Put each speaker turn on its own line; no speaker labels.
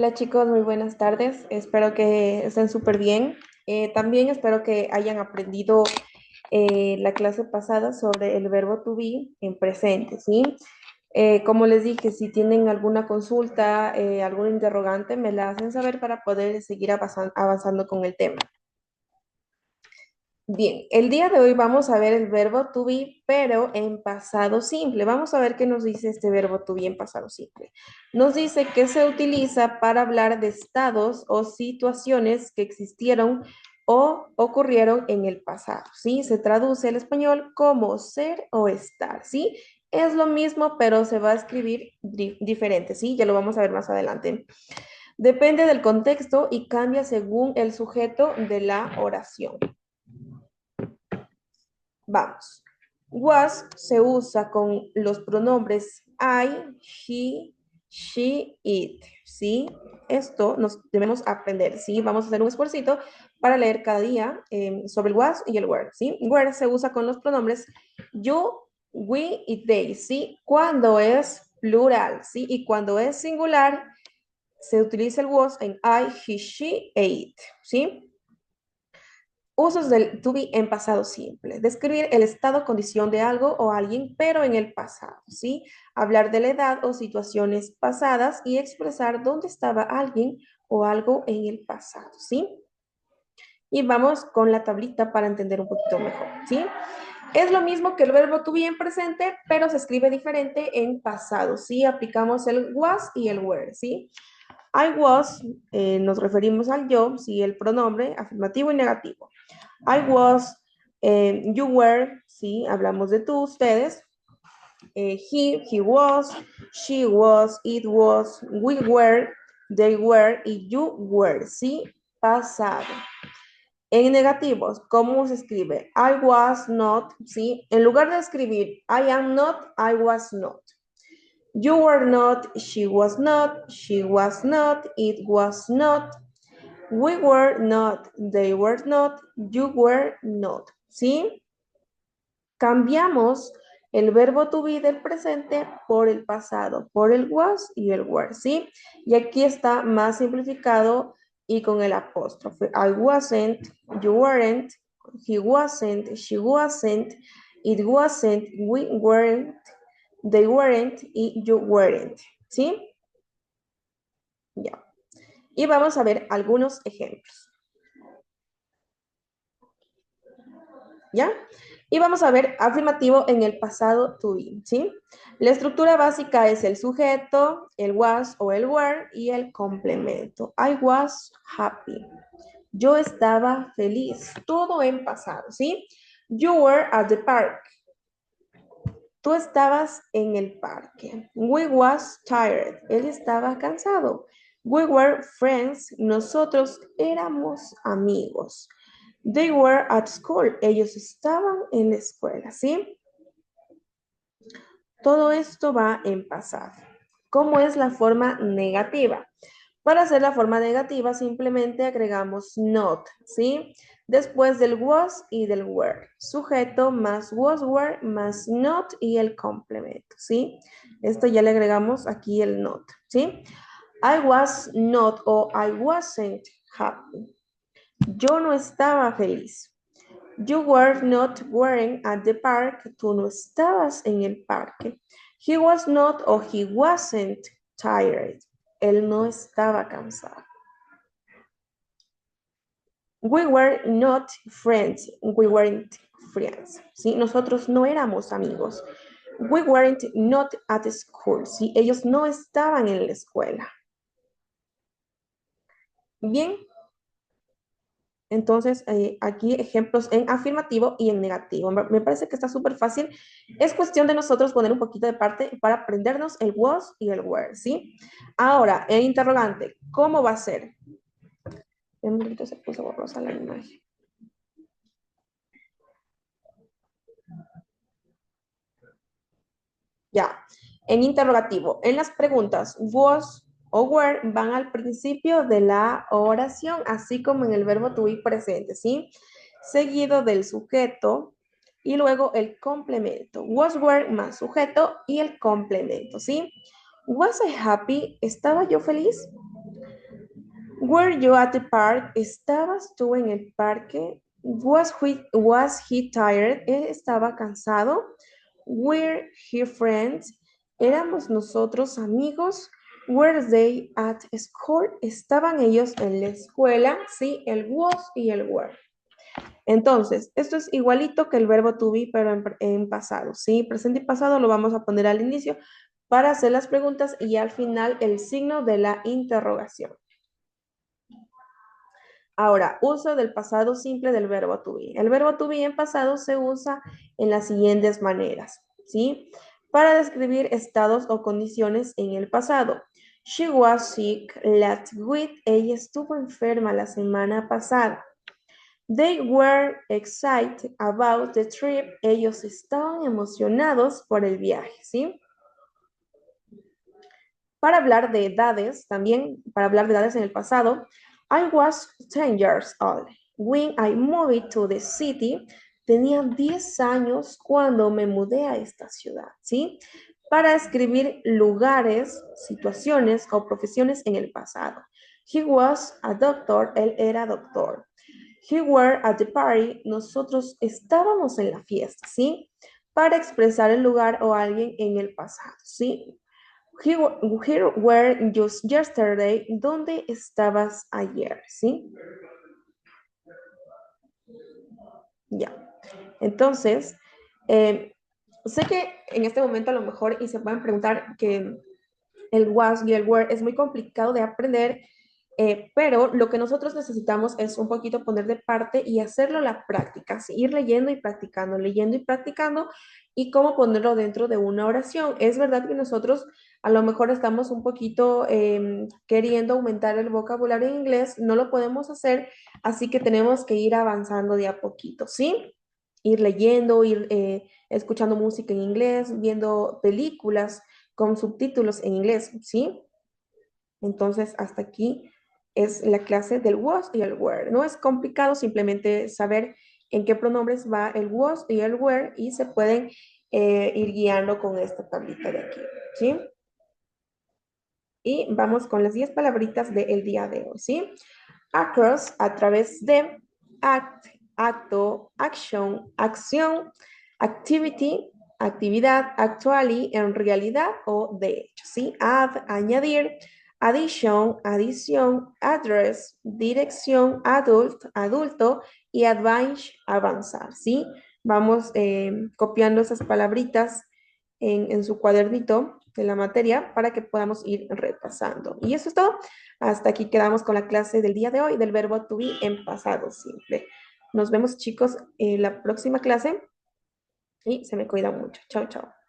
Hola chicos, muy buenas tardes. Espero que estén súper bien. También espero que hayan aprendido la clase pasada sobre el verbo to be en presente, ¿sí? Como les dije, si tienen alguna consulta, algún interrogante, me la hacen saber para poder seguir avanzando con el tema. Bien, el día de hoy vamos a ver el verbo to be, pero en pasado simple. Vamos a ver qué nos dice este verbo to be en pasado simple. Nos dice que se utiliza para hablar de estados o situaciones que existieron o ocurrieron en el pasado, ¿sí? Se traduce al español como ser o estar, ¿sí? Es lo mismo, pero se va a escribir diferente, ¿sí? Ya lo vamos a ver más adelante. Depende del contexto y cambia según el sujeto de la oración. Vamos. Was se usa con los pronombres I, he, she, it. ¿Sí? Esto nos debemos aprender. ¿Sí? Vamos a hacer un esfuerzo para leer cada día sobre el was y el were. ¿Sí? Were se usa con los pronombres you, we y they. ¿Sí? Cuando es plural. ¿Sí? Y cuando es singular, se utiliza el was en I, he, she e it. ¿Sí? Usos del to be en pasado simple. Describir el estado o condición de algo o alguien, pero en el pasado, ¿sí? Hablar de la edad o situaciones pasadas y expresar dónde estaba alguien o algo en el pasado, ¿sí? Y vamos con la tablita para entender un poquito mejor, ¿sí? Es lo mismo que el verbo to be en presente, pero se escribe diferente en pasado, ¿sí? Aplicamos el was y el were, ¿sí? I was, nos referimos al yo, ¿sí? El pronombre afirmativo y negativo. I was, you were, sí, hablamos de tú, ustedes. He was, she was, it was, we were, they were y you were, sí, pasado. En negativos, ¿cómo se escribe? I was not, sí, en lugar de escribir I am not, I was not. You were not, she was not, it was not, we were not, they were not, you were not, ¿sí? Cambiamos el verbo to be del presente por el pasado, por el was y el were, ¿sí? Y aquí está más simplificado y con el apóstrofe. I wasn't, you weren't, he wasn't, she wasn't, it wasn't, we weren't, they weren't y you weren't, ¿sí? Ya. Y vamos a ver algunos ejemplos. ¿Ya? Y vamos a ver afirmativo en el pasado to be, ¿sí? La estructura básica es el sujeto, el was o el were y el complemento. I was happy. Yo estaba feliz. Todo en pasado, ¿sí? You were at the park. Tú estabas en el parque. We was tired. Él estaba cansado. We were friends. Nosotros éramos amigos. They were at school. Ellos estaban en la escuela, ¿sí? Todo esto va en pasado. ¿Cómo es la forma negativa? Para hacer la forma negativa simplemente agregamos not, ¿sí? Después del was y del were. Sujeto más was, were más not y el complemento, ¿sí? Esto ya le agregamos aquí el not, ¿sí? I was not o I wasn't happy. Yo no estaba feliz. You were not wearing at the park. Tú no estabas en el parque. He was not or he wasn't tired. Él no estaba cansado. We were not friends. We weren't friends. ¿Sí? Nosotros no éramos amigos. We weren't not at school. ¿Sí? Ellos no estaban en la escuela. Bien, entonces, aquí ejemplos en afirmativo y en negativo. Me parece que está súper fácil. Es cuestión de nosotros poner un poquito de parte para aprendernos el was y el were, ¿sí? Ahora, el interrogante, ¿cómo va a ser? Un momento se puso borrosa la imagen. Ya, en interrogativo, en las preguntas, was o were van al principio de la oración, así como en el verbo to be presente, ¿sí? Seguido del sujeto y luego el complemento. Was, were más sujeto y el complemento, ¿sí? Was I happy? ¿Estaba yo feliz? Were you at the park? ¿Estabas tú en el parque? Was he tired? Él estaba cansado. Were he friends? ¿Éramos nosotros amigos? Were they at school? ¿Estaban ellos en la escuela? Sí, el was y el were. Entonces, esto es igualito que el verbo to be, pero en pasado, ¿sí? Presente y pasado lo vamos a poner al inicio para hacer las preguntas y al final el signo de la interrogación. Ahora, uso del pasado simple del verbo to be. El verbo to be en pasado se usa en las siguientes maneras, ¿sí? Para describir estados o condiciones en el pasado. She was sick last week. Ella estuvo enferma la semana pasada. They were excited about the trip. Ellos estaban emocionados por el viaje, ¿sí? Para hablar de edades, también para hablar de edades en el pasado, I was 10 years old when I moved to the city. Tenía 10 años cuando me mudé a esta ciudad, ¿sí? Para escribir lugares, situaciones o profesiones en el pasado. He was a doctor, él era doctor. He were at the party, nosotros estábamos en la fiesta, ¿sí? Para expresar el lugar o alguien en el pasado, ¿sí? Here were just yesterday. ¿Dónde estabas ayer? ¿Sí? Ya. Entonces, eh, sé que en este momento a lo mejor y se pueden preguntar que el was y el were es muy complicado de aprender, pero lo que nosotros necesitamos es un poquito poner de parte y hacerlo la práctica, ¿sí? Ir leyendo y practicando y cómo ponerlo dentro de una oración. Es verdad que nosotros a lo mejor estamos un poquito queriendo aumentar el vocabulario en inglés, no lo podemos hacer, así que tenemos que ir avanzando de a poquito, ¿sí? Ir leyendo, ir escuchando música en inglés, viendo películas con subtítulos en inglés, ¿sí? Entonces, hasta aquí es la clase del was y el were. No es complicado, simplemente saber en qué pronombres va el was y el were y se pueden ir guiando con esta tablita de aquí, ¿sí? Y vamos con las 10 palabritas del día de hoy, ¿sí? Across, a través de, act, acto, action, acción, activity, actividad, actually, en realidad o de hecho, ¿sí? Add, añadir, addition, adición, address, dirección, adult, adulto y advance, avanzar, ¿sí? Vamos copiando esas palabritas en su cuadernito de la materia para que podamos ir repasando. Y eso es todo. Hasta aquí quedamos con la clase del día de hoy del verbo to be en pasado simple. Nos vemos chicos en la próxima clase y se me cuidan mucho. Chao, chao.